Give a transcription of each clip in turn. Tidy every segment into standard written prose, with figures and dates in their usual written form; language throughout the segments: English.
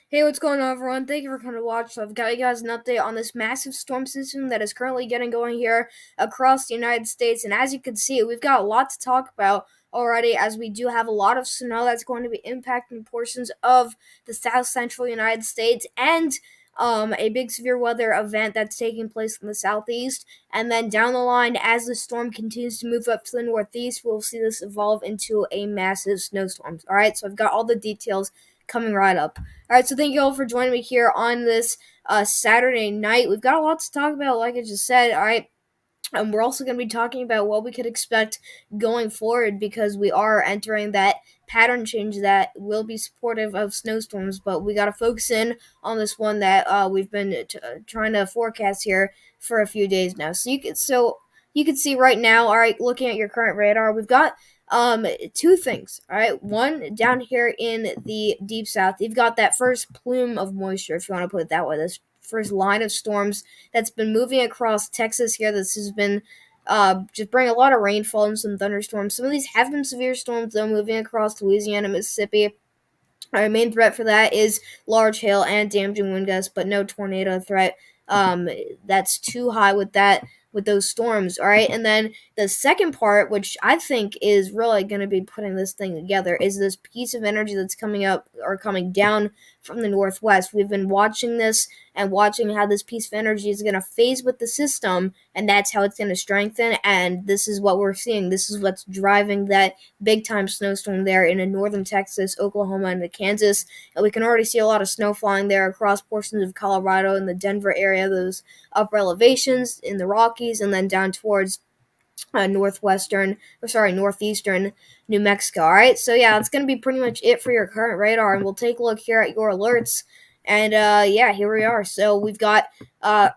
Hey, what's going on, everyone? Thank you for coming to watch. So I've got you guys an update on this massive storm system that is currently getting going here across the United States. And as you can see, we've got a lot to talk about already, as we do have a lot of snow that's going to be impacting portions of the south central United States and a big severe weather event that's taking place in the southeast. And then down the line, as the storm continues to move up to the northeast, we'll see this evolve into a massive snowstorm. All right, so I've got all the details coming right up. All right, so thank you all for joining me here on this Saturday night. We've got a lot to talk about, like I just said. All right, we're also going to be talking about what we could expect going forward because we are entering that pattern change that will be supportive of snowstorms. But we got to focus in on this one that we've been trying to forecast here for a few days now. So you can see right now. All right, looking at your current radar, we've got two things. All right, one down here in the deep south, you've got that first plume of moisture, if you want to put it that way. This first line of storms that's been moving across Texas here. This has been just bring a lot of rainfall and some thunderstorms. Some of these have been severe storms, though, moving across Louisiana, Mississippi. Our main threat for that is large hail and damaging wind gusts, but no tornado threat. Um, that's too high with those storms. All right, and then the second part, which I think is really going to be putting this thing together, is this piece of energy that's coming up or coming down from the northwest. We've been watching this and watching how this piece of energy is going to phase with the system, and that's how it's going to strengthen. And this is what we're seeing. This is what's driving that big time snowstorm there in northern Texas, Oklahoma, and Kansas. And we can already see a lot of snow flying there across portions of Colorado and the Denver area, those upper elevations in the Rockies, and then down towards northeastern New Mexico. All right, so yeah, that's gonna be pretty much it for your current radar, and we'll take a look here at your alerts. And yeah, here we are. So we've got winter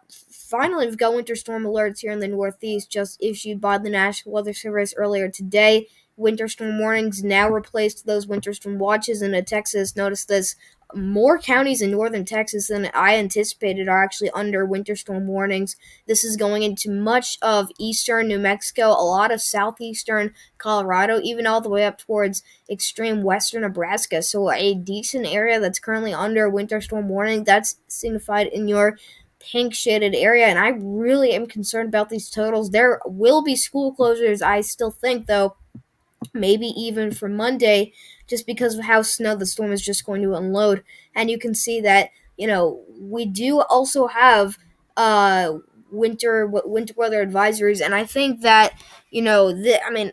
storm alerts here in the Northeast, just issued by the National Weather Service earlier today. Winter storm warnings now replaced those winter storm watches into Texas. Notice this: more counties in northern Texas than I anticipated are actually under winter storm warnings. This is going into much of eastern New Mexico, a lot of southeastern Colorado, even all the way up towards extreme western Nebraska. So a decent area that's currently under winter storm warning. That's signified in your pink shaded area, and I really am concerned about these totals. There will be school closures, I still think, though, maybe even for Monday, just because of how snow the storm is just going to unload. And you can see that, we do also have winter weather advisories, and I think that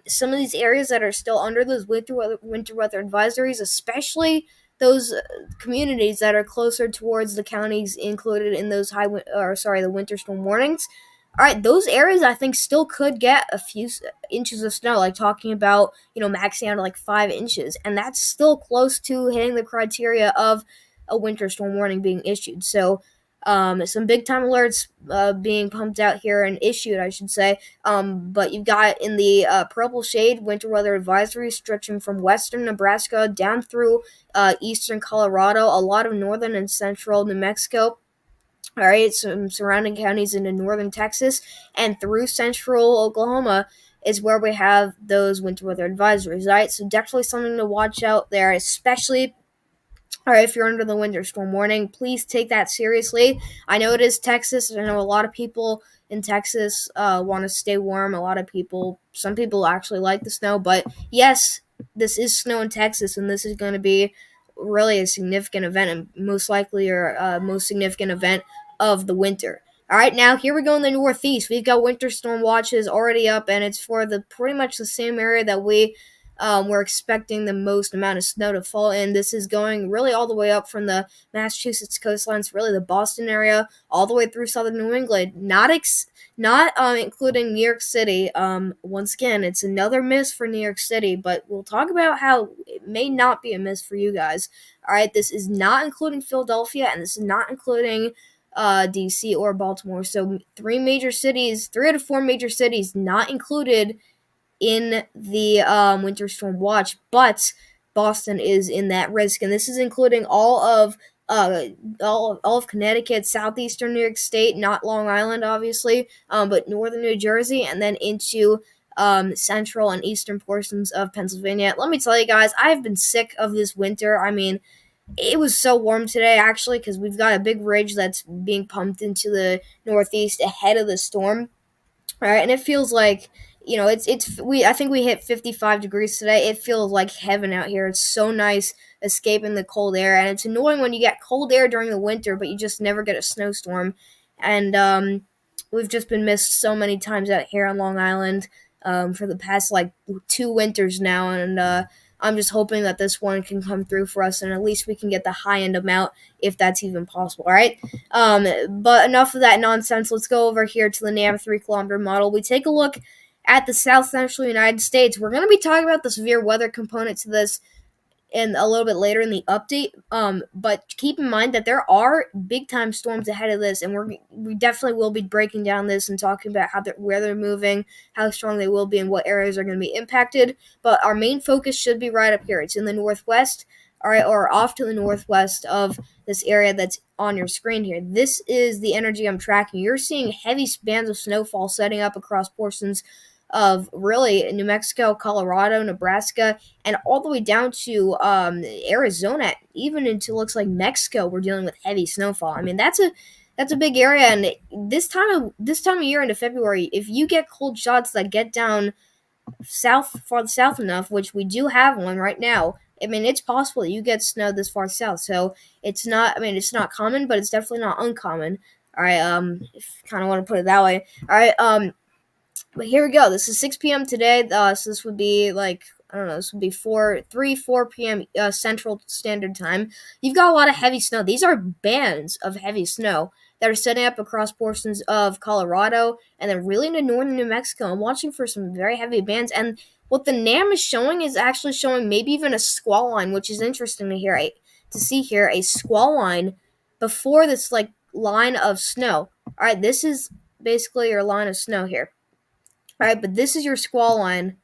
some of these areas that are still under those winter weather advisories, especially those communities that are closer towards the counties included in those the winter storm warnings. All right, those areas I think still could get a few inches of snow, like talking about, maxing out to like 5 inches. And that's still close to hitting the criteria of a winter storm warning being issued. So, some big time alerts being pumped out here and issued, I should say. But you've got in the purple shade winter weather advisory stretching from western Nebraska down through eastern Colorado, a lot of northern and central New Mexico. All right, some surrounding counties into northern Texas and through central Oklahoma is where we have those winter weather advisories. All right, so definitely something to watch out there, especially. All right, if you're under the winter storm warning, please take that seriously. I know it is Texas. I know a lot of people in Texas want to stay warm. Some people actually like the snow, but yes, this is snow in Texas, and this is going to be really a significant event, and most likely your most significant event of the winter. All right, now here we go in the Northeast. We've got winter storm watches already up, and it's for the pretty much the same area that we're expecting the most amount of snow to fall in. This is going really all the way up from the Massachusetts coastlines, really the Boston area, all the way through southern New England. Not including New York City. Once again, it's another miss for New York City, but we'll talk about how it may not be a miss for you guys. All right, this is not including Philadelphia, and this is not including DC or Baltimore. So three out of four major cities not included in the winter storm watch, but Boston is in that risk, and this is including all of Connecticut, southeastern New York State, not Long Island, obviously, but northern New Jersey, and then into central and eastern portions of Pennsylvania. Let me tell you guys, I have been sick of this winter. I mean, It was so warm today, actually, because we've got a big ridge that's being pumped into the northeast ahead of the storm. All right, and it feels like, it's we I think we hit 55 degrees today. It feels like heaven out here. It's so nice escaping the cold air, and it's annoying when you get cold air during the winter, but you just never get a snowstorm. And we've just been missed so many times out here on Long Island for the past like 2 winters now, and I'm just hoping that this one can come through for us, and at least we can get the high end amount if that's even possible. All right. But enough of that nonsense. Let's go over here to the NAM 3 kilometer model. We take a look at the South Central United States. We're going to be talking about the severe weather component to this in a little bit later in the update. But keep in mind that there are big time storms ahead of this, and we definitely will be breaking down this and talking about where they're moving, how strong they will be, and what areas are going to be impacted. But our main focus should be right up here. It's in the northwest, all right, or off to the northwest of this area that's on your screen here. This is the energy I'm tracking. You're seeing heavy bands of snowfall setting up across portions of really New Mexico, Colorado, Nebraska, and all the way down to Arizona, even into looks like Mexico. We're dealing with heavy snowfall. I mean, that's a big area, and this time of year into February, if you get cold shots that get down far south enough, which we do have one right now. I mean, it's possible that you get snow this far south, so it's not. I mean, it's not common, but it's definitely not uncommon. All right, if you kind of want to put it that way. All right, but here we go. This is 6 p.m. today. So this would be like, I don't know. This would be 4 p.m. Central Standard Time. You've got a lot of heavy snow. These are bands of heavy snow that are setting up across portions of Colorado and then really into northern New Mexico. I'm watching for some very heavy bands, and what the NAM is showing is actually showing maybe even a squall line, which is interesting to see here a squall line before this like line of snow. All right, this is basically your line of snow here. All right, but this is your squall line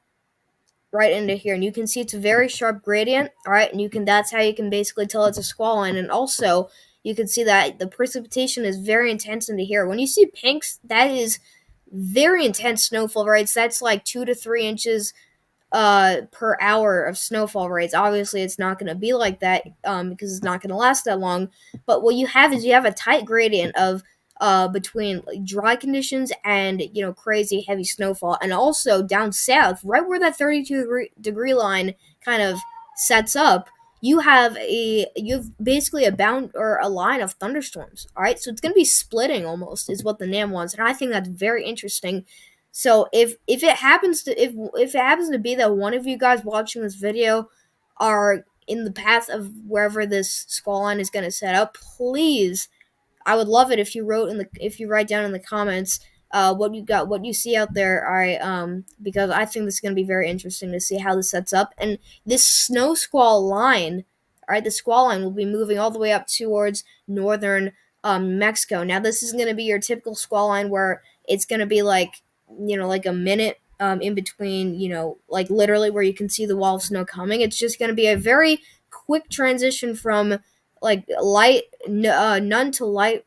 right into here, and you can see it's a very sharp gradient. All right, and that's how you can basically tell it's a squall line, and also you can see that the precipitation is very intense into here. When you see pinks, that is very intense snowfall rates. That's like 2 to 3 inches per hour of snowfall rates. Obviously, it's not going to be like that because it's not going to last that long. But what you have is you have a tight gradient of between like, dry conditions and crazy heavy snowfall, and also down south, right where that 32-degree line kind of sets up. You have basically a bound or a line of thunderstorms. All right, so it's going to be splitting almost is what the NAM wants, and I think that's very interesting. So if it happens to if it happens to be that one of you guys watching this video are in the path of wherever this squall line is going to set up, please, I would love it if you write down in the comments what you see out there. All right, because I think this is going to be very interesting to see how this sets up. And this snow squall line, all right, the squall line will be moving all the way up towards northern Mexico. Now this is going to be your typical squall line where it's going to be like like a minute in between, like literally where you can see the wall of snow coming. It's just going to be a very quick transition from like none to light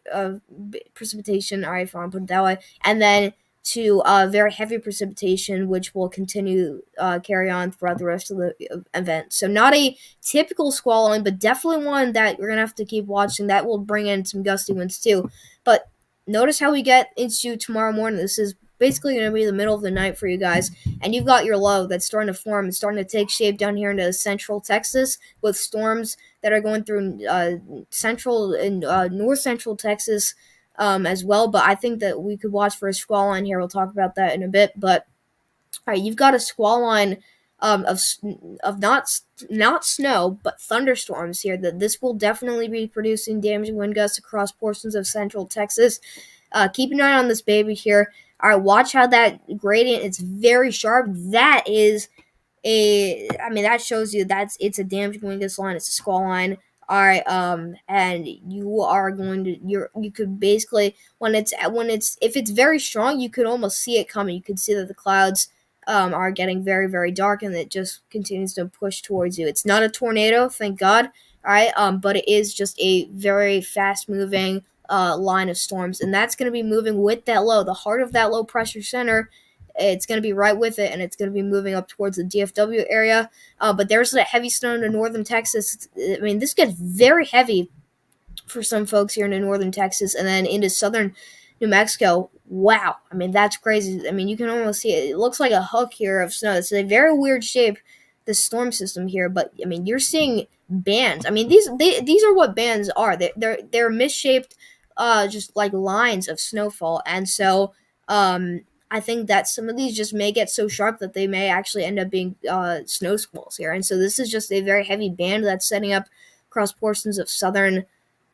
precipitation. All right, if I want to put it that way, and then to very heavy precipitation, which will continue carry on throughout the rest of the event. So not a typical squall line, but definitely one that you're gonna have to keep watching. That will bring in some gusty winds too. But notice how we get into tomorrow morning. This is basically going to be the middle of the night for you guys, and you've got your low that's starting to form. It's starting to take shape down here into central Texas with storms that are going through central and north central Texas as well. But I think that we could watch for a squall line here. We'll talk about that in a bit. But all right, you've got a squall line of not snow but thunderstorms here. That this will definitely be producing damaging wind gusts across portions of central Texas. Keep an eye on this baby here. All right, watch how that gradient is very sharp. That is that shows you it's a damaging wind gust line. It's a squall line. All right, and you are going to you could basically if it's very strong, you could almost see it coming. You could see that the clouds are getting very very dark, and it just continues to push towards you. It's not a tornado, thank God. All right, but it is just a very fast moving line of storms, and that's going to be moving with that low. The heart of that low pressure center It's going to be right with it, and it's going to be moving up towards the DFW area. But there's that heavy snow into northern Texas. I mean, this gets very heavy for some folks here in northern Texas, and then into southern New Mexico. Wow, I mean that's crazy. I mean you can almost see it. It looks like a hook here of snow. It's a very weird shape, the storm system here. But I mean you're seeing bands. I mean these are what bands are. They're misshaped, just like lines of snowfall, and so I think that some of these just may get so sharp that they may actually end up being snow squalls here. And so this is just a very heavy band that's setting up across portions of southern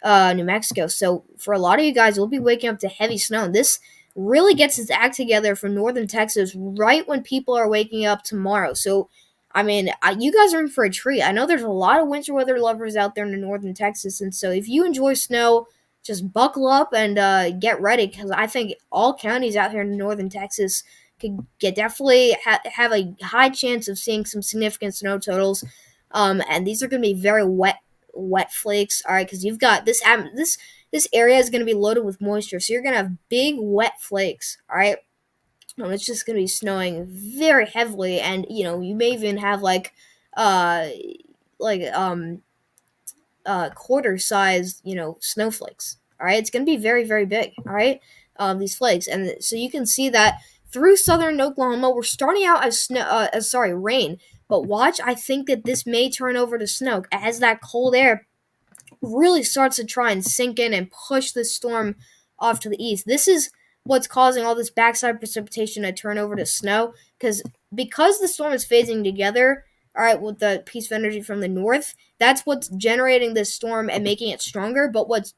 New Mexico. So for a lot of you guys, you'll be waking up to heavy snow. This really gets its act together for northern Texas right when people are waking up tomorrow. So, I mean, you guys are in for a treat. I know there's a lot of winter weather lovers out there in northern Texas, and so if you enjoy snow, just buckle up and get ready, because I think all counties out here in northern Texas could definitely have a high chance of seeing some significant snow totals. And these are going to be very wet flakes. All right, because you've got this area is going to be loaded with moisture, so you're going to have big wet flakes. All right, it's just going to be snowing very heavily, and you may even have uh like quarter sized snowflakes. All right, it's going to be very very big. All right, these flakes, and so you can see that through southern Oklahoma, we're starting out as rain. But watch, I think that this may turn over to snow as that cold air really starts to try and sink in and push the storm off to the east. This is what's causing all this backside precipitation to turn over to snow, because the storm is phasing together, all right, with the piece of energy from the north. That's what's generating this storm and making it stronger. But what's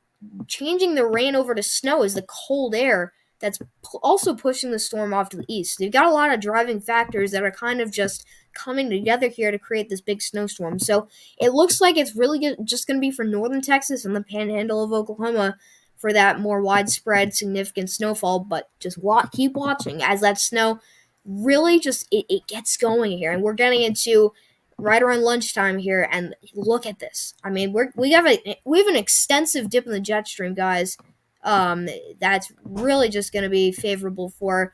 changing the rain over to snow is the cold air that's also pushing the storm off to the east. So you've got a lot of driving factors that are kind of just coming together here to create this big snowstorm. So it looks like it's really just going to be for northern Texas and the panhandle of Oklahoma for that more widespread, significant snowfall. But just keep watching as that snow really just it gets going here, and we're getting into right around lunchtime here. And look at this. I mean, we have an extensive dip in the jet stream, guys. That's really just going to be favorable for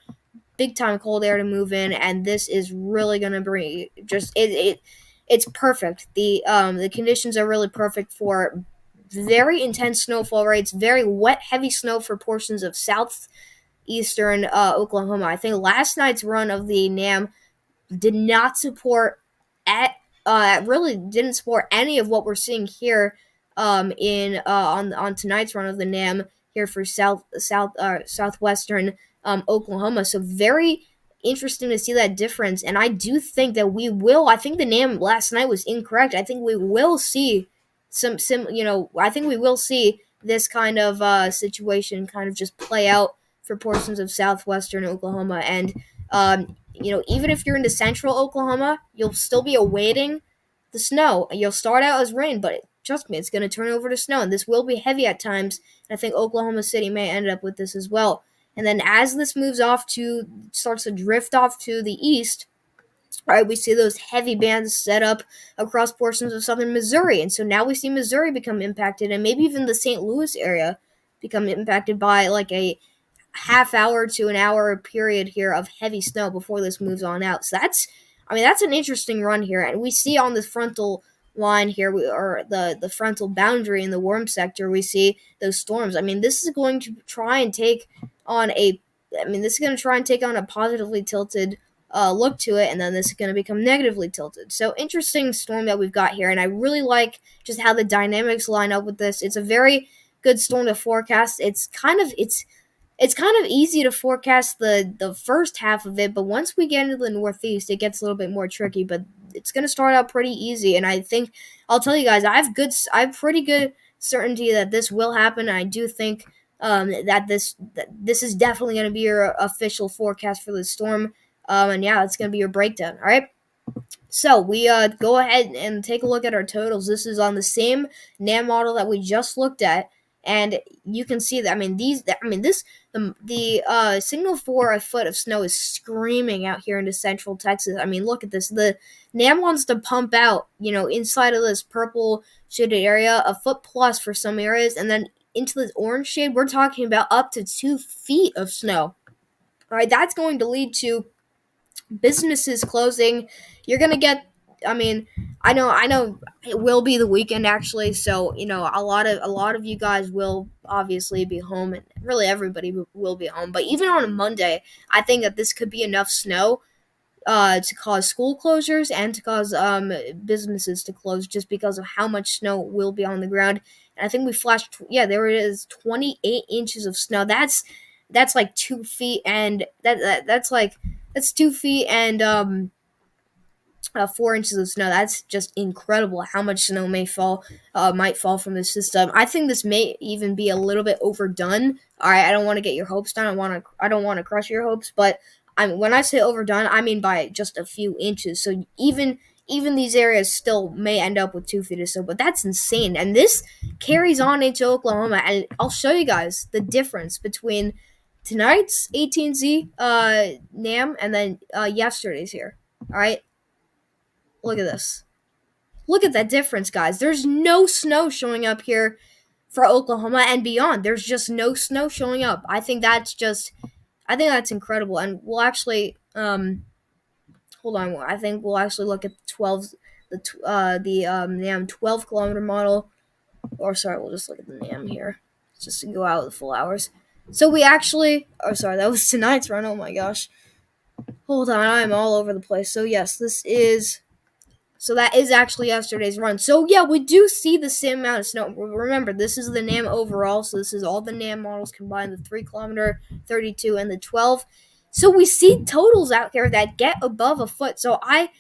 big time cold air to move in, and this is really going to bring just it's perfect. The conditions are really perfect for very intense snowfall rates, very wet, heavy snow for portions of southeastern Oklahoma. I think last night's run of the NAM did not support really didn't support any of what we're seeing here in on tonight's run of the NAM here for southwestern Oklahoma. So very interesting to see that difference, and I do think that we will. I think the NAM last night was incorrect. I think we will see I think we will see this kind of situation kind of just play out for portions of southwestern Oklahoma. And even if you're into central Oklahoma, you'll still be awaiting the snow. You'll start out as rain, but trust me, it's going to turn over to snow, and this will be heavy at times. And I think Oklahoma City may end up with this as well. And then as this starts to drift off to the east, all right, we see those heavy bands set up across portions of southern Missouri. And so now we see Missouri become impacted, and maybe even the St. Louis area become impacted by like a half hour to an hour period here of heavy snow before this moves on out. So that's an interesting run here. And we see on this frontal line here, or the frontal boundary in the warm sector, we see those storms. I mean, this is going to try and take on a positively tilted look to it, and then this is going to become negatively tilted. So interesting storm that we've got here, and I really like just how the dynamics line up with this. It's a very good storm to forecast. It's kind of easy to forecast the first half of it, but once we get into the northeast, it gets a little bit more tricky. But it's going to start out pretty easy, and I think I'll tell you guys, I have pretty good certainty that this will happen. I do think that this is definitely going to be your official forecast for the storm. And yeah, it's going to be your breakdown. All right. So we go ahead and take a look at our totals. This is on the same NAM model that we just looked at, and you can see that. The signal for a foot of snow is screaming out here into central Texas. I mean, look at this. The NAM wants to pump out, inside of this purple shaded area, a foot plus for some areas, and then into this orange shade, we're talking about up to 2 feet of snow. All right, that's going to lead to businesses closing. You're gonna get. I mean, I know it will be the weekend actually, so a lot of you guys will obviously be home, and really everybody will be home. But even on a Monday, I think that this could be enough snow to cause school closures and to cause businesses to close just because of how much snow will be on the ground. And I think we flashed, yeah, there it is, 28 inches of snow. That's like 2 feet, and that's 2 feet and 4 inches of snow. That's just incredible. How much snow might fall from the system. I think this may even be a little bit overdone. All right, I don't want to get your hopes down. I don't want to crush your hopes, but when I say overdone, I mean by just a few inches. So even these areas still may end up with 2 feet or so, but that's insane. And this carries on into Oklahoma, and I'll show you guys the difference between tonight's 18Z NAM and then yesterday's here. All right, look at this. Look at that difference, guys. There's no snow showing up here for Oklahoma and beyond. There's just no snow showing up. I think that's incredible. And we'll actually, hold on. I think we'll actually look at the NAM 12 kilometer model. Or sorry, we'll just look at the NAM here, just to go out the full hours. So we actually, oh sorry, that was tonight's run. Oh my gosh. Hold on, I'm all over the place. So yes, so that is actually yesterday's run. So yeah, we do see the same amount of snow. Remember, this is the NAM overall, so this is all the NAM models combined, the 3 kilometer, 32, and the 12. So we see totals out here that get above a foot. So I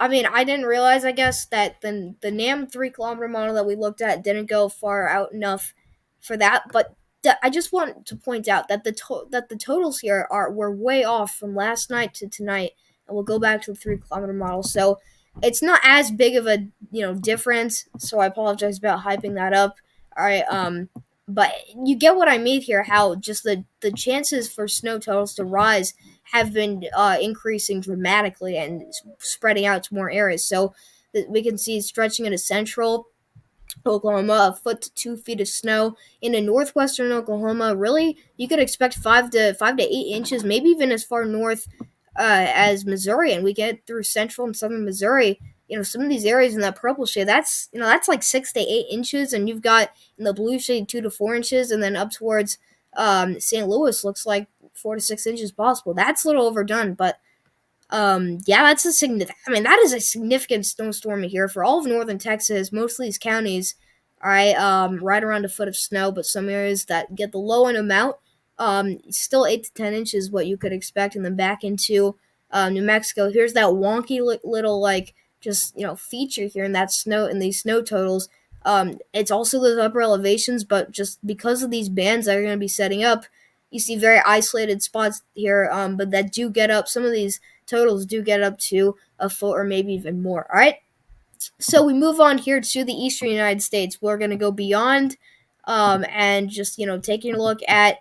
mean, I didn't realize, I guess, that the NAM 3 kilometer model that we looked at didn't go far out enough for that. But I just want to point out that the totals here were way off from last night to tonight, and we'll go back to the 3 kilometer model. So it's not as big of a difference. So I apologize about hyping that up. All right, but you get what I mean here. How just the chances for snow totals to rise have been increasing dramatically and spreading out to more areas. So we can see stretching into central Oklahoma, a foot to 2 feet of snow. In northwestern Oklahoma, really, you could expect 5 to 8 inches, maybe even as far north as Missouri. And we get through central and southern Missouri. Some of these areas in that purple shade, that's like 6 to 8 inches, and you've got in the blue shade 2 to 4 inches, and then up towards St. Louis looks like 4 to 6 inches possible. That's a little overdone, but yeah, that's a significant. I mean, that is a significant snowstorm here for all of northern Texas. Most of these counties, all right, right around a foot of snow, but some areas that get the low end amount, still 8 to 10 inches, what you could expect, and then back into New Mexico. Here's that wonky little like just feature here in that snow in these snow totals. It's also those upper elevations, but just because of these bands that are going to be setting up, you see very isolated spots here, but that do get up. Some of these totals do get up to a foot or maybe even more. All right. So we move on here to the eastern United States. We're going to go beyond and just, taking a look at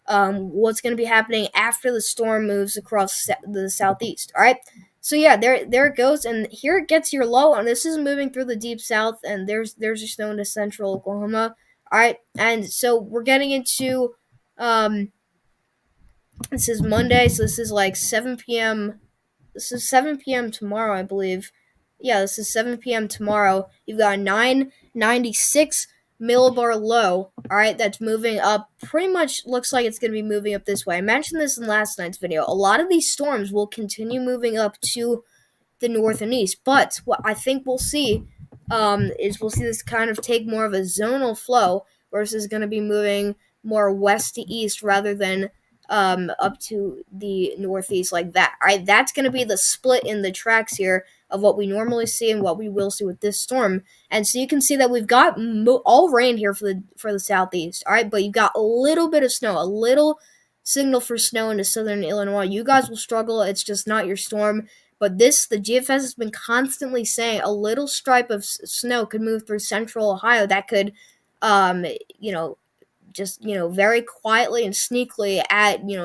what's going to be happening after the storm moves across the southeast. All right. So yeah, there it goes, and here it gets your low, and this is moving through the deep south, and there's your snow into central Oklahoma. All right, and so we're getting into this is Monday, so this is like 7 p.m. This is 7 p.m. tomorrow, I believe. Yeah, this is 7 p.m. tomorrow. You've got a 996 millibar low, all right, that's moving up. Pretty much looks like it's going to be moving up this way. I mentioned this in last night's video. A lot of these storms will continue moving up to the north and east. But what I think we'll see is we'll see this kind of take more of a zonal flow versus going to be moving more west to east rather than up to the northeast like that. All right, that's going to be the split in the tracks here of what we normally see and what we will see with this storm. And so you can see that we've got all rain here for the southeast. All right, but you've got a little bit of snow, a little signal for snow into southern Illinois. You guys will struggle. It's just not your storm. But the GFS has been constantly saying a little stripe of snow could move through central Ohio that could, um, you know, just very quietly and sneakily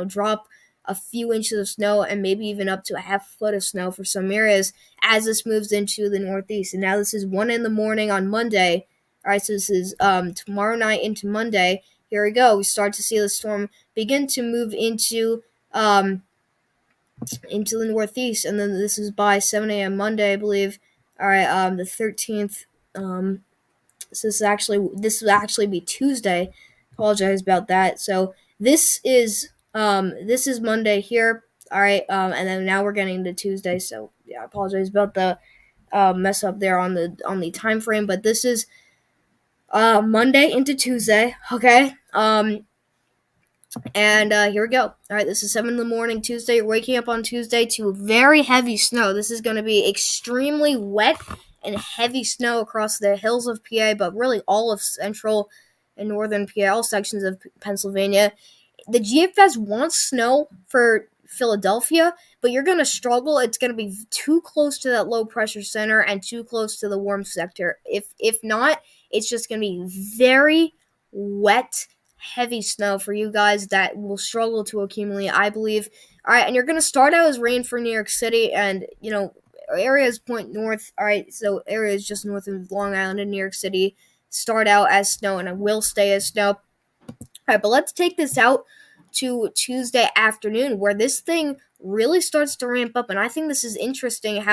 drop a few inches of snow and maybe even up to a half foot of snow for some areas as this moves into the northeast. And now this is 1 a.m. on Monday. All right, so this is tomorrow night into Monday. Here we go. We start to see the storm begin to move into into the Northeast, and then this is by 7 a.m. Monday, I believe. All right, the 13th. So this will actually be Tuesday. Apologize about that. So this is Monday here. All right, and then now we're getting to Tuesday. So yeah, I apologize about the mess up there on the time frame. But this is Monday into Tuesday. Okay. And here we go. All right, this is 7 in the morning Tuesday. You're waking up on Tuesday to very heavy snow. This is going to be extremely wet and heavy snow across the hills of PA, but really all of central and northern PA, all sections of Pennsylvania. The GFS wants snow for Philadelphia, but you're going to struggle. It's going to be too close to that low pressure center and too close to the warm sector. If not, it's just going to be very wet, heavy snow for you guys that will struggle to accumulate, I believe. All right, and you're going to start out as rain for New York City, and areas point north. All right, so areas just north of Long Island and New York City start out as snow, and it will stay as snow. All right, but let's take this out to Tuesday afternoon, where this thing really starts to ramp up, and I think this is interesting.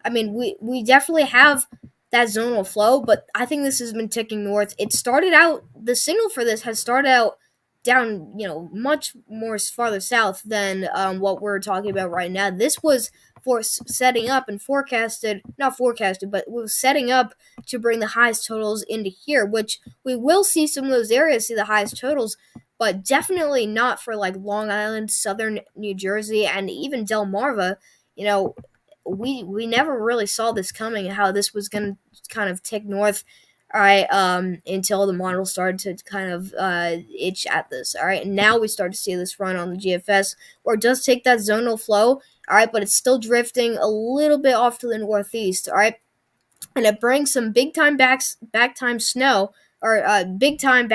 We definitely have that zonal flow, but I think this has been ticking north. It started out the signal for this has started out down, much more farther south than what we're talking about right now. This was for setting up and not forecasted, but was setting up to bring the highest totals into here, which we will see some of those areas see the highest totals, but definitely not for like Long Island, southern New Jersey, and even Delmarva. You know, we never really saw this coming, how this was going to kind of tick north. All right, until the model started to kind of itch at this. All right, and now we start to see this run on the GFS, where it does take that zonal flow. All right, but it's still drifting a little bit off to the northeast. All right, and it brings some back time snow, or big time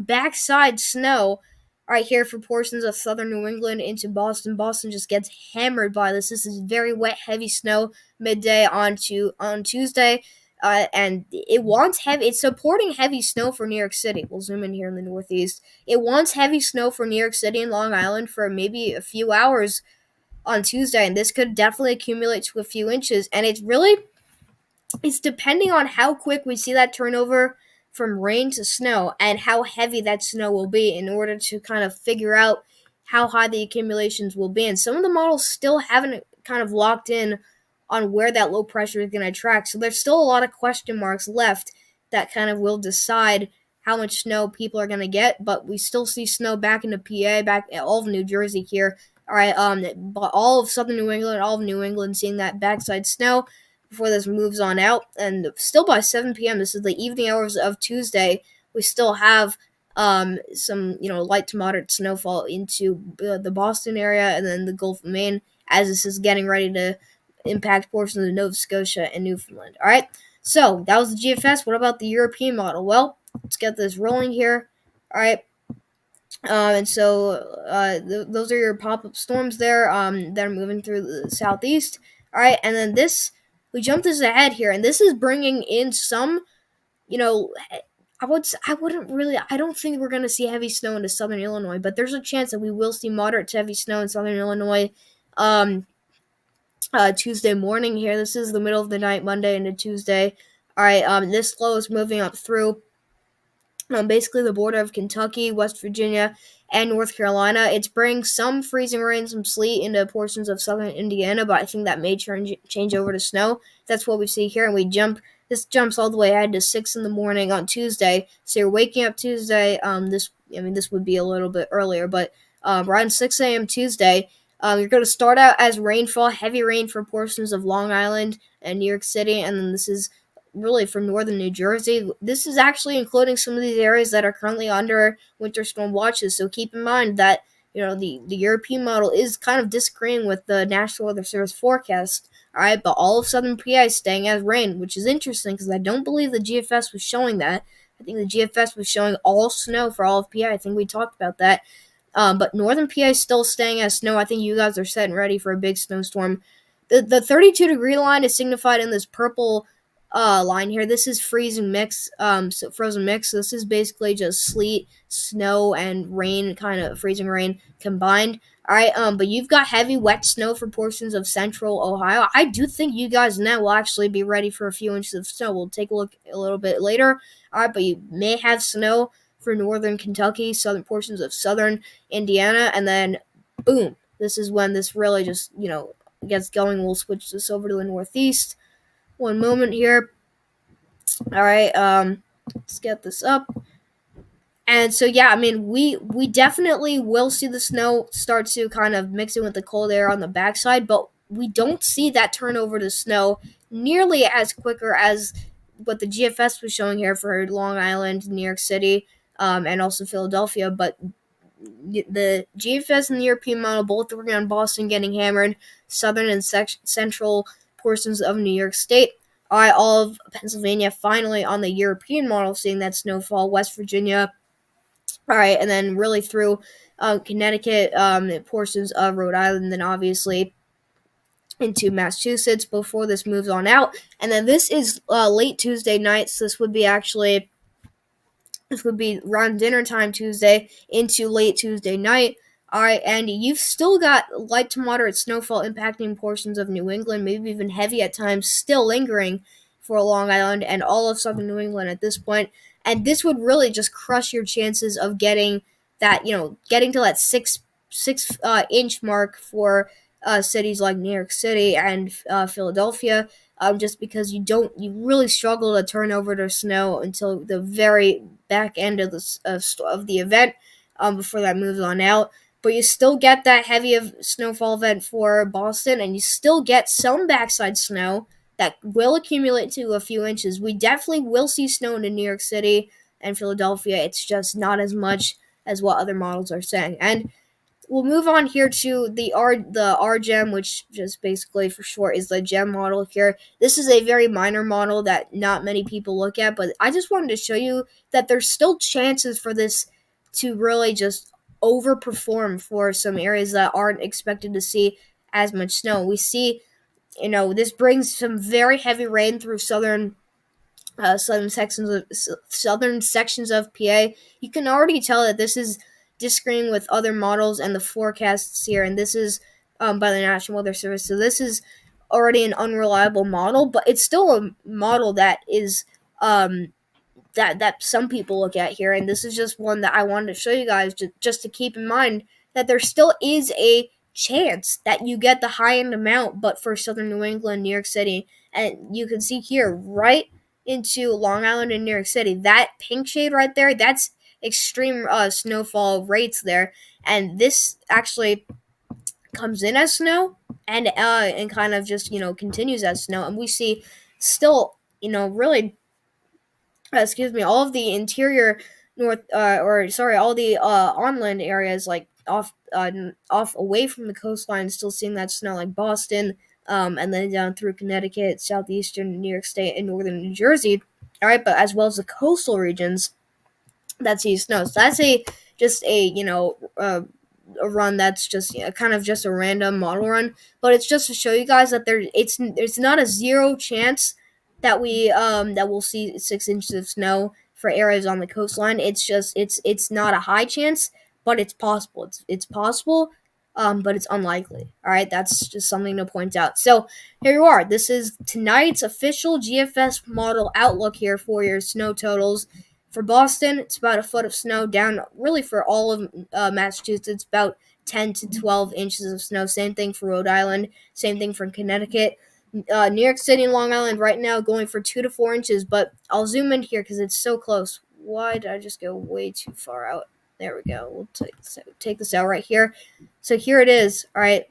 backside snow right here for portions of southern New England into Boston. Boston just gets hammered by this. This is very wet, heavy snow midday on Tuesday. And it wants heavy. It's supporting heavy snow for New York City. We'll zoom in here in the Northeast. It wants heavy snow for New York City and Long Island for maybe a few hours on Tuesday, and this could definitely accumulate to a few inches. And it's depending on how quick we see that turnover from rain to snow and how heavy that snow will be in order to kind of figure out how high the accumulations will be. And some of the models still haven't kind of locked in on where that low pressure is going to track. So there's still a lot of question marks left that kind of will decide how much snow people are going to get. But we still see snow back into PA, back all of New Jersey here. All right, but all of southern New England, all of New England seeing that backside snow before this moves on out. And still by 7 p.m., this is the evening hours of Tuesday, we still have some light to moderate snowfall into the Boston area and then the Gulf of Maine, as this is getting ready to impact portions of Nova Scotia and Newfoundland. All right, so that was the GFS. What about the European model? Well, let's get this rolling here. All right. And so those are your pop-up storms there that are moving through the southeast. All right, and then we jump this ahead here, and this is bringing in some, I don't think we're going to see heavy snow into southern Illinois, but there's a chance that we will see moderate to heavy snow in southern Illinois Tuesday morning here. This is the middle of the night, Monday into Tuesday. All right, this low is moving up through basically the border of Kentucky, West Virginia, and North Carolina. It's bringing some freezing rain, some sleet into portions of southern Indiana, but I think that may change over to snow. That's what we see here, and this jumps all the way ahead to 6 in the morning on Tuesday. So you're waking up Tuesday. This would be a little bit earlier, but around 6 a.m. Tuesday, you're going to start out as rainfall, heavy rain for portions of Long Island and New York City, and then this is really from northern New Jersey. This is actually including some of these areas that are currently under winter storm watches. So keep in mind that the European model is kind of disagreeing with the National Weather Service forecast. All right, but all of southern PA is staying as rain, which is interesting because I don't believe the GFS was showing that. I think the GFS was showing all snow for all of PA. I think we talked about that. But northern PA is still staying as snow. I think you guys are set and ready for a big snowstorm. The 32-degree line is signified in this purple line here. This is freezing mix, so frozen mix. So this is basically just sleet, snow, and rain, kind of freezing rain combined. All right, but you've got heavy wet snow for portions of central Ohio. I do think you guys now will actually be ready for a few inches of snow. We'll take a look a little bit later. All right, but you may have snow for northern Kentucky, southern portions of southern Indiana, and then boom, this is when this really just gets going. We'll switch this over to the northeast. One moment here. All right, let's get this up. And so yeah, I mean, we definitely will see the snow start to kind of mix in with the cold air on the backside, but we don't see that turnover to snow nearly as quicker as what the GFS was showing here for Long Island, New York City, and also Philadelphia. But the GFS and the European model both working on Boston getting hammered, southern and central portions of New York State. All of Pennsylvania finally on the European model seeing that snowfall. West Virginia, all right, and then really through Connecticut, portions of Rhode Island, and then obviously into Massachusetts before this moves on out. And then this is late Tuesday night, so this would be around dinner time Tuesday into late Tuesday night. All right, and you've still got light to moderate snowfall impacting portions of New England, maybe even heavy at times, still lingering for Long Island and all of southern New England at this point. And this would really just crush your chances of getting that, getting to that six inch mark for cities like New York City and Philadelphia. Just because you really struggle to turn over to snow until the very back end of the event, before that moves on out. But you still get that heavy of snowfall event for Boston, and you still get some backside snow that will accumulate to a few inches. We definitely will see snow in New York City and Philadelphia. It's just not as much as what other models are saying. And we'll move on here to the RGEM, which just basically for short is the GEM model here. This is a very minor model that not many people look at, but I just wanted to show you that there's still chances for this to really just overperform for some areas that aren't expected to see as much snow. We see, this brings some very heavy rain through southern sections of PA. You can already tell that this is disagreeing with other models and the forecasts here, and this is by the National Weather Service. So this is already an unreliable model, but it's still a model that is that some people look at here, and this is just one that I wanted to show you guys just to keep in mind that there still is a chance that you get the high end amount, but for southern New England, New York City, and you can see here right into Long Island and New York City, that pink shade right there, that's extreme snowfall rates there, and this actually comes in as snow and kind of just continues as snow, and we see still really all of the interior all the onland areas like off away from the coastline, still seeing that snow like Boston, and then down through Connecticut, southeastern New York State, and northern New Jersey. All right, but as well as the coastal regions that see snow. So that's a run that's just kind of just a random model run, but it's just to show you guys that it's not a zero chance that we'll see 6 inches of snow for areas on the coastline. It's just it's not a high chance, but it's possible. It's possible, but it's unlikely. All right, that's just something to point out. So here you are. This is tonight's official GFS model outlook here for your snow totals. For Boston, it's about a foot of snow down. Really, for all of Massachusetts, about 10 to 12 inches of snow. Same thing for Rhode Island. Same thing for Connecticut. New York City and Long Island right now going for 2 to 4 inches, but I'll zoom in here because it's so close. Why did I just go way too far out? There we go. We'll take this out right here. So here it is. All right.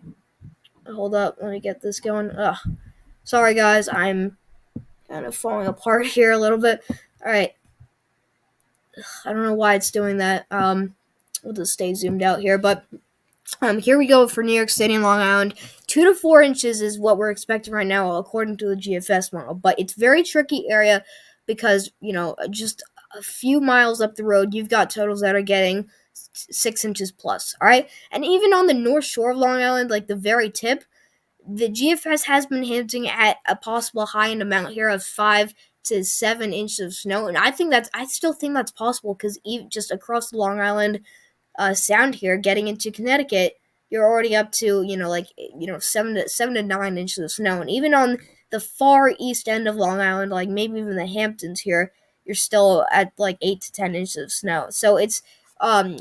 Hold up. Let me get this going. Ugh. Sorry, guys. I'm kind of falling apart here a little bit. All right. I don't know why it's doing that. We'll just stay zoomed out here, but here we go for New York City and Long Island. 2 to 4 inches is what we're expecting right now, according to the GFS model. But it's a very tricky area because, just a few miles up the road, you've got totals that are getting 6 inches plus. All right, and even on the North Shore of Long Island, like the very tip, the GFS has been hinting at a possible high end amount here of 5 to 7 inches of snow, and I still think that's possible because even just across the Long Island Sound here, getting into Connecticut, you're already up to like 7 to 9 inches of snow, and even on the far east end of Long Island, like maybe even the Hamptons here, you're still at like 8 to 10 inches of snow. So it's a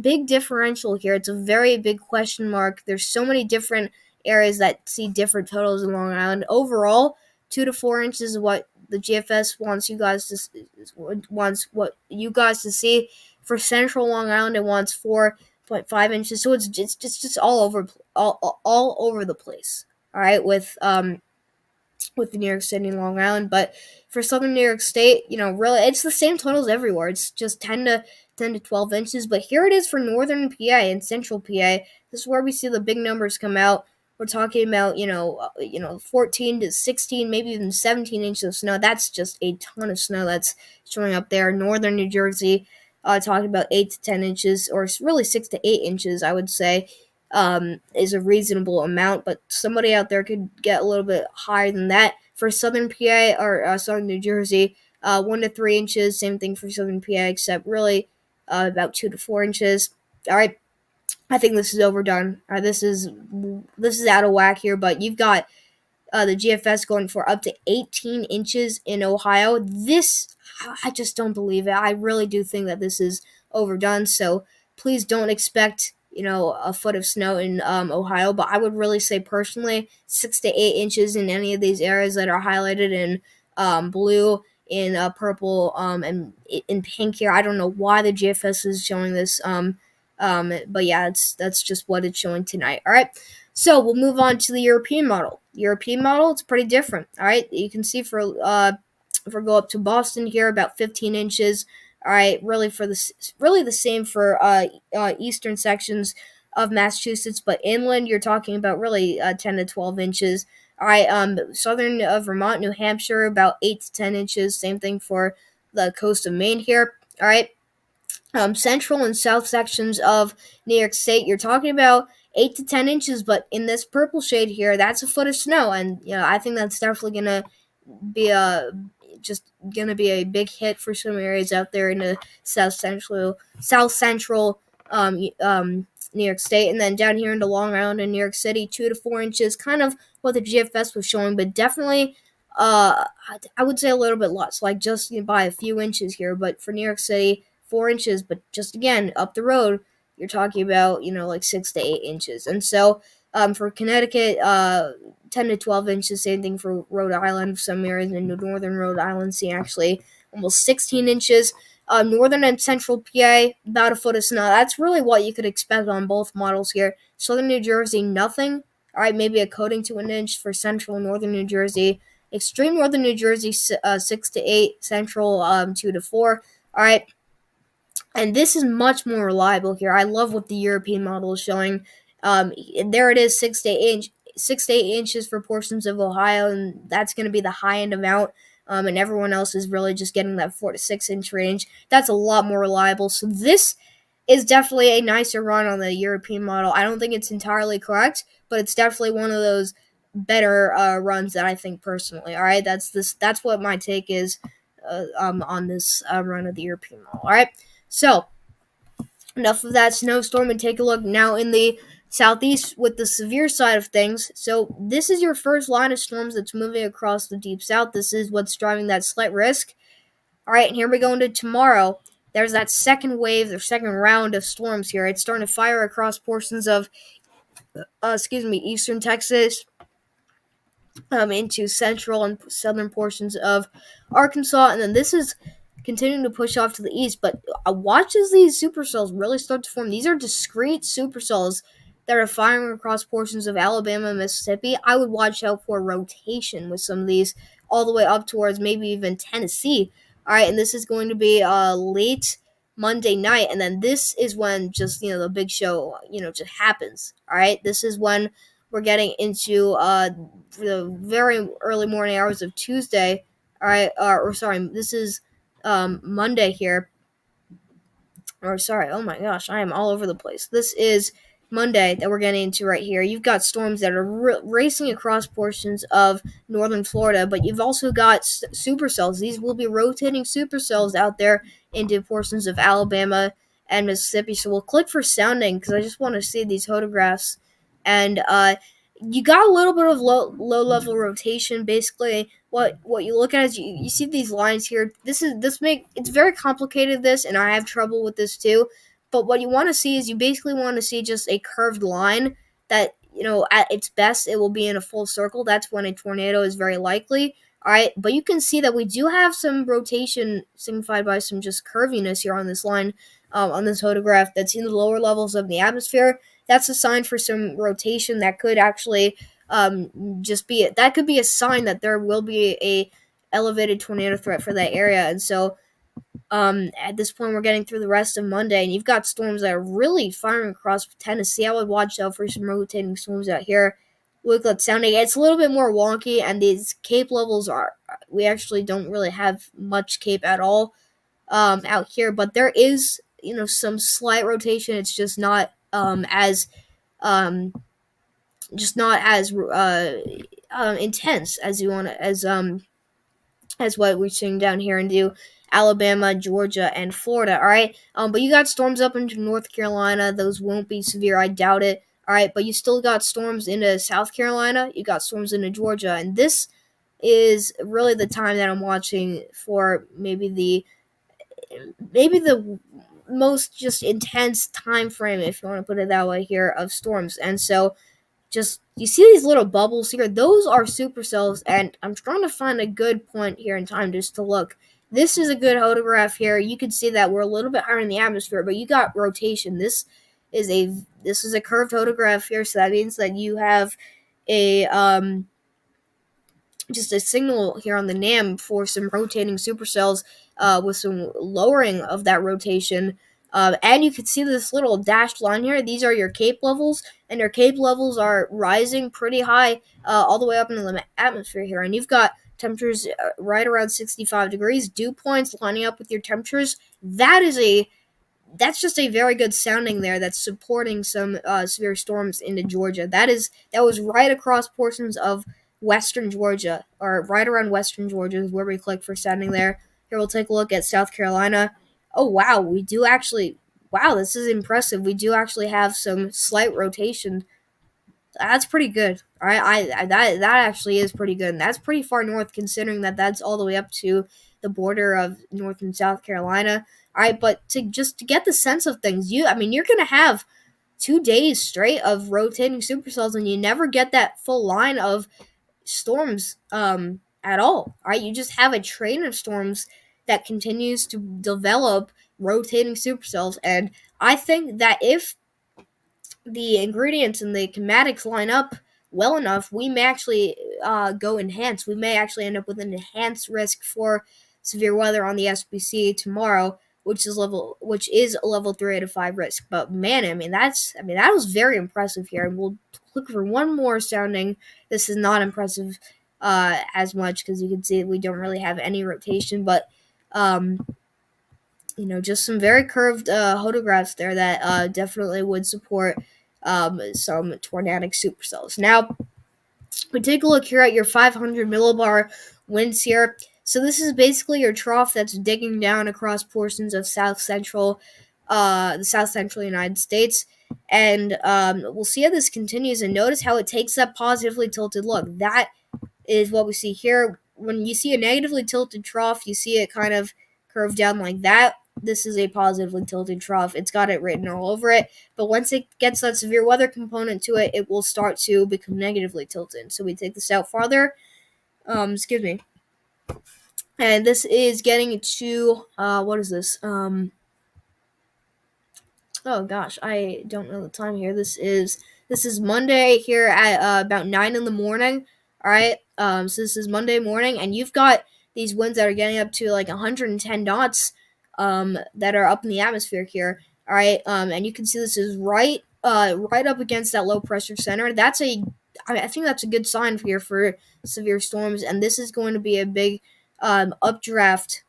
big differential here. It's a very big question mark. There's so many different areas that see different totals in Long Island. Overall, 2 to 4 inches is what the GFS wants what you guys to see. For Central Long Island, it wants 4.5 inches. So it's just all over the place. All right, with the New York City and Long Island. But for Southern New York State, really, it's the same totals everywhere. It's just 10 to 12 inches. But here it is for Northern PA and Central PA. This is where we see the big numbers come out. We're talking about 14 to 16, maybe even 17 inches of snow. That's just a ton of snow that's showing up there. Northern New Jersey, talking about 8 to 10 inches, or really 6 to 8 inches, I would say is a reasonable amount, but somebody out there could get a little bit higher than that. For Southern PA or Southern New Jersey, 1 to 3 inches, same thing for Southern PA, except really about 2 to 4 inches. All right, I think this is overdone. This is out of whack here, but you've got the GFS going for up to 18 inches in Ohio. I just don't believe it. I really do think that this is overdone. So please don't expect, a foot of snow in Ohio. But I would really say personally, 6 to 8 inches in any of these areas that are highlighted in blue, in purple, and in pink here. I don't know why the GFS is showing this. But yeah, that's just what it's showing tonight. All right. So we'll move on to the European model. European model, it's pretty different. All right, you can see if we go up to Boston here, about 15 inches. All right, really the same for eastern sections of Massachusetts, but inland you're talking about really 10 to 12 inches. All right, southern Vermont, New Hampshire, about 8 to 10 inches. Same thing for the coast of Maine here. All right, central and south sections of New York State, you're talking about 8 to 10 inches, but in this purple shade here, that's a foot of snow, and I think that's definitely gonna be a big hit for some areas out there in the south central New York State, and then down here into Long Island and New York City, 2 to 4 inches, kind of what the GFS was showing, but definitely. I would say a little bit less, like just by a few inches here. But for New York City, 4 inches. But just again up the road, you're talking about like 6 to 8 inches. And so for Connecticut, 10 to 12 inches. Same thing for Rhode Island. Some areas in northern Rhode Island see actually almost 16 inches. Northern and central PA, about a foot of snow. That's really what you could expect on both models here. Southern New Jersey, nothing. All right, maybe a coating to an inch for central and northern New Jersey. Extreme northern New Jersey, 6 to 8. Central, 2 to 4. All right, and this is much more reliable here. I love what the European model is showing. There it is, 6 to 8 inches for portions of Ohio, and that's going to be the high end amount. And everyone else is really just getting that 4 to 6 inch range. That's a lot more reliable. So this is definitely a nicer run on the European model. I don't think it's entirely correct, but it's definitely one of those better runs that I think personally. All right, that's what my take is on this run of the European model. All right. So, enough of that snowstorm, and take a look now in the southeast with the severe side of things. So, this is your first line of storms that's moving across the deep south. This is what's driving that slight risk. All right, and here we go into tomorrow. There's that second wave, or second round of storms here. It's starting to fire across portions of, eastern Texas, into central and southern portions of Arkansas, and then this is continuing to push off to the east. But watch as these supercells really start to form. These are discrete supercells that are firing across portions of Alabama and Mississippi. I would watch out for rotation with some of these all the way up towards maybe even Tennessee. All right, and this is going to be late Monday night, and then this is when just the big show just happens. All right, this is when we're getting into the very early morning hours of Tuesday. All right, this is Monday here. Or sorry, oh my gosh, I am all over the place. This is Monday that we're getting into right here, you've got storms that are racing across portions of northern Florida, but you've also got supercells. These will be rotating supercells out there into portions of Alabama and Mississippi. So we'll click for sounding because I just want to see these photographs. And you got a little bit of low level rotation. Basically, what you look at is you see these lines here. It's very complicated, this, and I have trouble with this too. But what you want to see is you basically want to see just a curved line that, at its best it will be in a full circle. That's when a tornado is very likely. All right, but you can see that we do have some rotation signified by some just curviness here on this line, on this photograph that's in the lower levels of the atmosphere. That's a sign for some rotation that could actually that could be a sign that there will be a elevated tornado threat for that area. And so at this point, we're getting through the rest of Monday, and you've got storms that are really firing across Tennessee. I would watch out for some rotating storms out here. Look at sounding. It's a little bit more wonky, and these cape levels are. We actually don't really have much cape at all out here, but there is some slight rotation. It's um, just not as intense as you want as what we're seeing down here into Alabama, Georgia, and Florida. All right, but you got storms up into North Carolina. Those won't be severe, I doubt it. All right, but you still got storms into South Carolina. You got storms into Georgia, and this is really the time that I'm watching for maybe the most just intense time frame, if you want to put it that way here, of storms. And so just you see these little bubbles here, those are supercells, and I'm trying to find a good point here in time just to look. This is a good photograph here. You can see that we're a little bit higher in the atmosphere, but you got rotation. This is a curved photograph here, so that means that you have a just a signal here on the NAM for some rotating supercells with some lowering of that rotation. And you can see this little dashed line here. These are your cape levels, and your cape levels are rising pretty high all the way up into the atmosphere here. And you've got temperatures right around 65 degrees, dew points lining up with your temperatures. That's just a very good sounding there. That's supporting some severe storms into Georgia. That was right across portions of western Georgia, or right around western Georgia is where we click for sounding there. Here we'll take a look at South Carolina. Oh wow, we do actually. Wow, this is impressive. We do actually have some slight rotation. That's pretty good. All right, that actually is pretty good. And that's pretty far north, considering that that's all the way up to the border of North and South Carolina. All right, but to get the sense of things, you're gonna have 2 days straight of rotating supercells, and you never get that full line of storms at all. All right, you just have a train of storms that continues to develop rotating supercells, and I think that if the ingredients and the schematics line up well enough, we may actually go enhanced. We may actually end up with an enhanced risk for severe weather on the SBC tomorrow, which is a level 3 out of 5 risk. But man, that was very impressive here. And we'll look for one more sounding. This is not impressive as much because you can see we don't really have any rotation, but just some very curved photographs there that definitely would support some tornadic supercells. Now, we take a look here at your 500 millibar winds here. So this is basically your trough that's digging down across portions of the South Central United States. And we'll see how this continues, and notice how it takes that positively tilted look. That is what we see here. When you see a negatively tilted trough, you see it kind of curve down like that. This is a positively tilted trough. It's got it written all over it. But once it gets that severe weather component to it, it will start to become negatively tilted. So we take this out farther. Excuse me. And this is getting to, what is this? Oh gosh, I don't know the time here. This is Monday here at about 9 in the morning. All right. So this is Monday morning, and you've got these winds that are getting up to like 110 knots, that are up in the atmosphere here. All right. And you can see this is right up against that low pressure center. I think that's a good sign here for severe storms, and this is going to be a big updraft,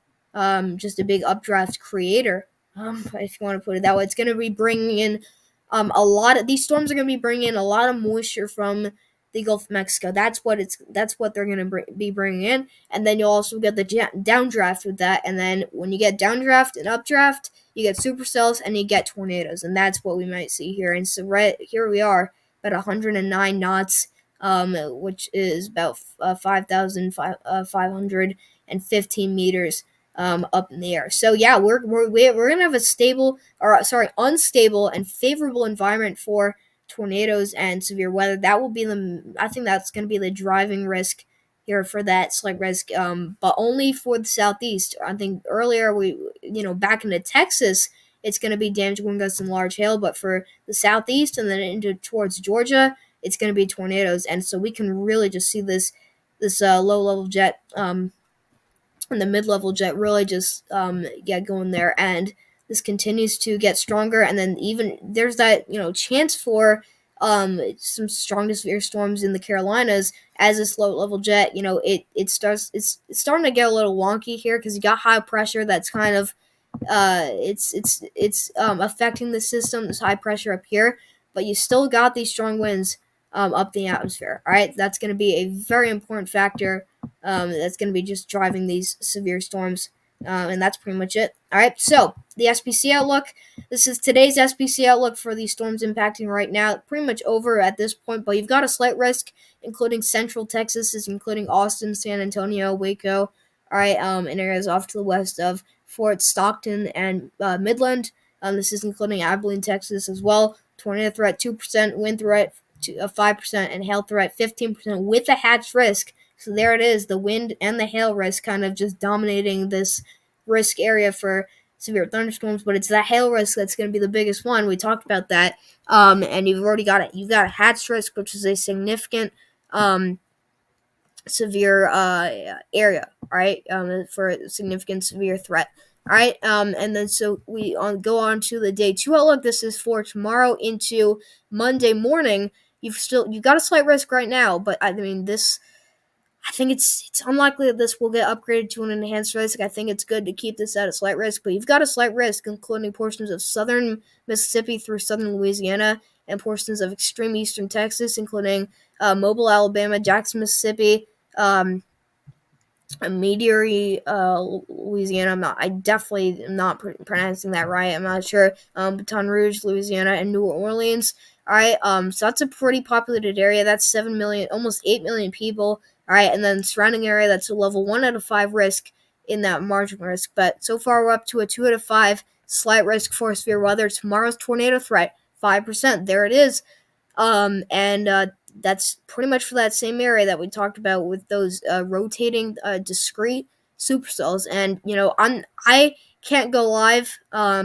just a big updraft creator. If you want to put it that way, it's going to be bringing in A lot of these storms are going to be bringing in a lot of moisture from the Gulf of Mexico. That's what they're going to be bringing in, and then you'll also get the downdraft with that. And then when you get downdraft and updraft, you get supercells and you get tornadoes, and that's what we might see here. And so right here we are at 109 knots, which is about 5,515 meters up in the air. So yeah, we're gonna have a stable, or sorry, unstable and favorable environment for tornadoes and severe weather. That will be I think that's gonna be the driving risk here for that slight risk, but only for the southeast. I think earlier back into Texas, it's gonna be damaging wind gusts and large hail, but for the southeast and then into towards Georgia, it's gonna be tornadoes, and so we can really just see this low level jet and the mid-level jet really just get going there, and this continues to get stronger, and then even there's that chance for some strong to severe storms in the Carolinas as this low-level jet it's starting to get a little wonky here because you got high pressure that's kind of it's affecting the system, this high pressure up here, but you still got these strong winds up the atmosphere. All right, that's going to be a very important factor. That's going to be just driving these severe storms, and that's pretty much it. All right, so the SPC outlook. This is today's SPC outlook for these storms impacting right now. Pretty much over at this point, but you've got a slight risk, including Central Texas, is including Austin, San Antonio, Waco. All right, and areas off to the west of Fort Stockton and Midland. This is including Abilene, Texas as well. Tornado threat 2%, wind threat 5%, and hail threat 15% with a hatch risk. So there it is, the wind and the hail risk kind of just dominating this risk area for severe thunderstorms. But it's that hail risk that's going to be the biggest one. We talked about that, and you've already got it. You've got a hatch risk, which is a significant severe area, right? For a significant severe threat. All right, and then so we go on to the day 2 outlook. This is for tomorrow into Monday morning. You've got a slight risk right now, but I mean this. I think it's unlikely that this will get upgraded to an enhanced risk. I think it's good to keep this at a slight risk, but you've got a slight risk, including portions of southern Mississippi through southern Louisiana and portions of extreme eastern Texas, including Mobile, Alabama, Jackson, Mississippi, Meteory, Louisiana. I definitely am not pronouncing that right. I'm not sure. Baton Rouge, Louisiana, and New Orleans. All right. So that's a pretty populated area. That's 7 million, almost 8 million people. All right, and then surrounding area, that's a level 1 out of 5 risk in that margin risk. But so far, we're up to a 2 out of 5 slight risk for severe weather. Tomorrow's tornado threat, 5%. There it is. And that's pretty much for that same area that we talked about with those rotating discrete supercells. And I can't go live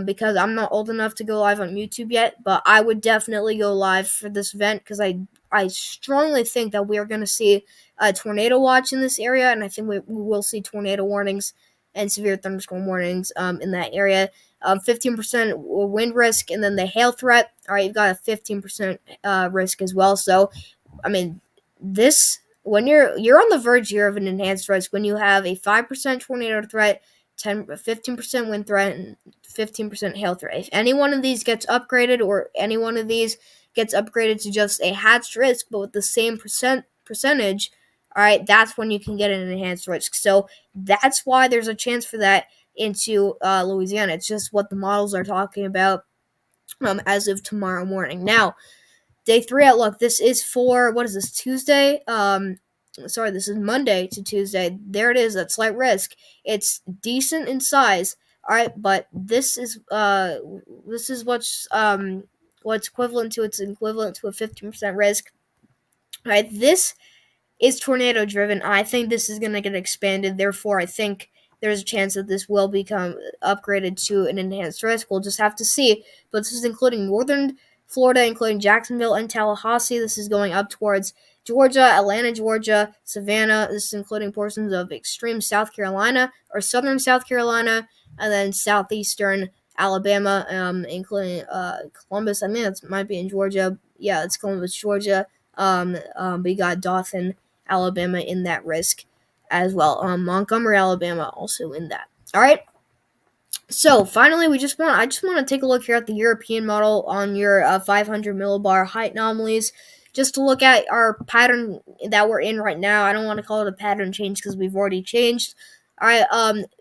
because I'm not old enough to go live on YouTube yet, but I would definitely go live for this event because I strongly think that we are going to see a tornado watch in this area, and I think we will see tornado warnings and severe thunderstorm warnings in that area. 15% wind risk, and then the hail threat. All right, you've got a 15% risk as well. So, I mean, this when you're on the verge here of an enhanced risk when you have a 5% tornado threat, 15% wind threat, and 15% hail threat. If any one of these gets upgraded, or any one of these gets upgraded to just a hatched risk, but with the same percentage, all right, that's when you can get an enhanced risk. So that's why there's a chance for that into Louisiana. It's just what the models are talking about as of tomorrow morning. Now, day 3 outlook. This is for, what is this, Tuesday? This is Monday to Tuesday. There it is, that slight risk. It's decent in size. All right, but this is what's equivalent to, it's equivalent to a 15% risk. All right, this is tornado driven. I think this is going to get expanded. Therefore, I think there's a chance that this will become upgraded to an enhanced risk. We'll just have to see. But this is including northern Florida, including Jacksonville and Tallahassee. This is going up towards Georgia, Atlanta, Georgia, Savannah. This is including portions of extreme South Carolina or southern South Carolina, and then southeastern Alabama, including Columbus. I mean, it might be in Georgia. Yeah, it's Columbus, Georgia. We got Dothan, Alabama in that risk as well. Montgomery, Alabama also in that. All right. So finally, I just want to take a look here at the European model on your 500 millibar height anomalies, just to look at our pattern that we're in right now. I don't want to call it a pattern change because we've already changed. All right.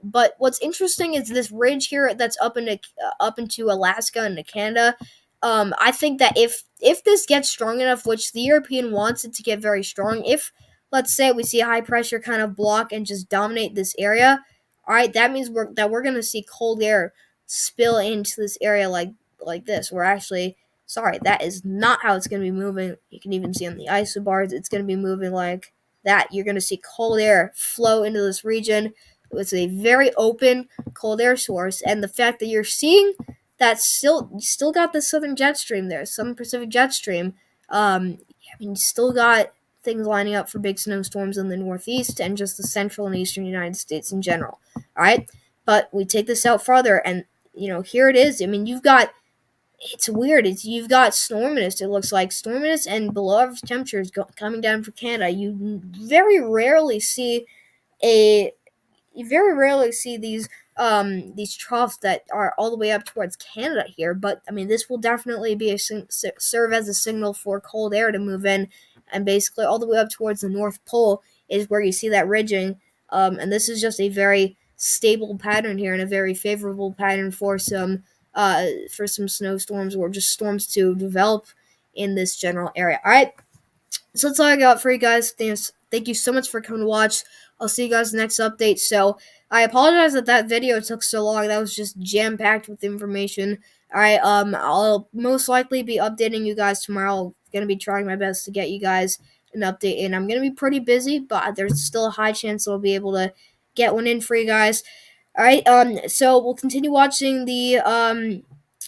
But what's interesting is this ridge here that's up into Alaska and to Canada. I think that if this gets strong enough, which the European wants it to get very strong, if let's say we see a high pressure kind of block and just dominate this area, all right, that means we're gonna see cold air spill into this area like this. We're actually sorry, that is not how it's gonna be moving. You can even see on the isobars, it's gonna be moving like that. You're gonna see cold air flow into this region. It's a very open cold air source, and the fact that you're seeing that still got the southern jet stream there, southern Pacific jet stream. I mean, you still got things lining up for big snowstorms in the Northeast and just the Central and Eastern United States in general. All right, but we take this out farther, and here it is. I mean, it's weird. You've got storminess. It looks like storminess and below average temperatures coming down for Canada. Very rarely see a you very rarely see these troughs that are all the way up towards Canada here. But I mean, this will definitely be serve as a signal for cold air to move in, and basically all the way up towards the North Pole is where you see that ridging. And this is just a very stable pattern here and a very favorable pattern for some snowstorms or just storms to develop in this general area. All right, so that's all I got for you guys. Thank you so much for coming to watch. I'll see you guys next update. So I apologize that video took so long. That was just jam packed with information. All right, I'll most likely be updating you guys tomorrow. I'm gonna be trying my best to get you guys an update, and I'm gonna be pretty busy, but there's still a high chance I'll be able to get one in for you guys. All right, so we'll continue watching the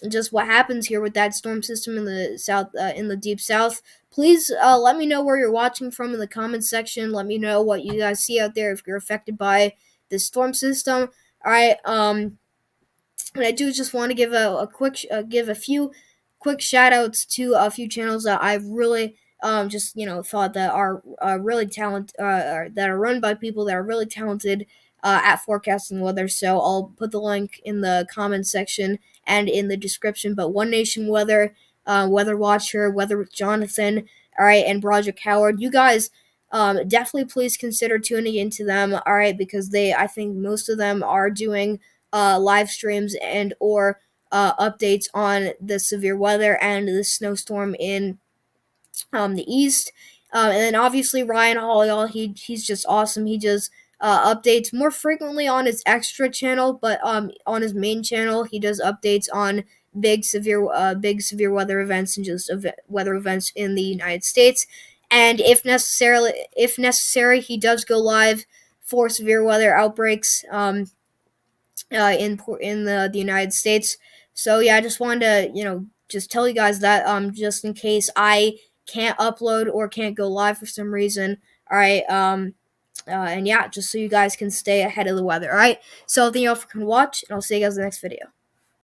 just what happens here with that storm system in the south, in the deep south. Please let me know where you're watching from in the comments section. Let me know what you guys see out there if you're affected by this storm system. All right. And I do just want to give a few quick shout outs to a few channels that I've really just thought that are really talented, that are run by people that are really talented at forecasting weather. So I'll put the link in the comments section and in the description. But One Nation Weather, Weather Watcher, Weather with Jonathan, all right, and Broderick Howard. You guys definitely please consider tuning into them, all right, because I think most of them are doing live streams and or updates on the severe weather and the snowstorm in the East. And then obviously Ryan Hall, he's just awesome. He does updates more frequently on his extra channel, but on his main channel he does updates on big severe weather events and just weather events in the United States. And if necessary, he does go live for severe weather outbreaks in the United States. So yeah, I just wanted to just tell you guys that just in case I can't upload or can't go live for some reason. All right, and yeah, just so you guys can stay ahead of the weather. All right, so thank you all for coming to watch, and I'll see you guys in the next video.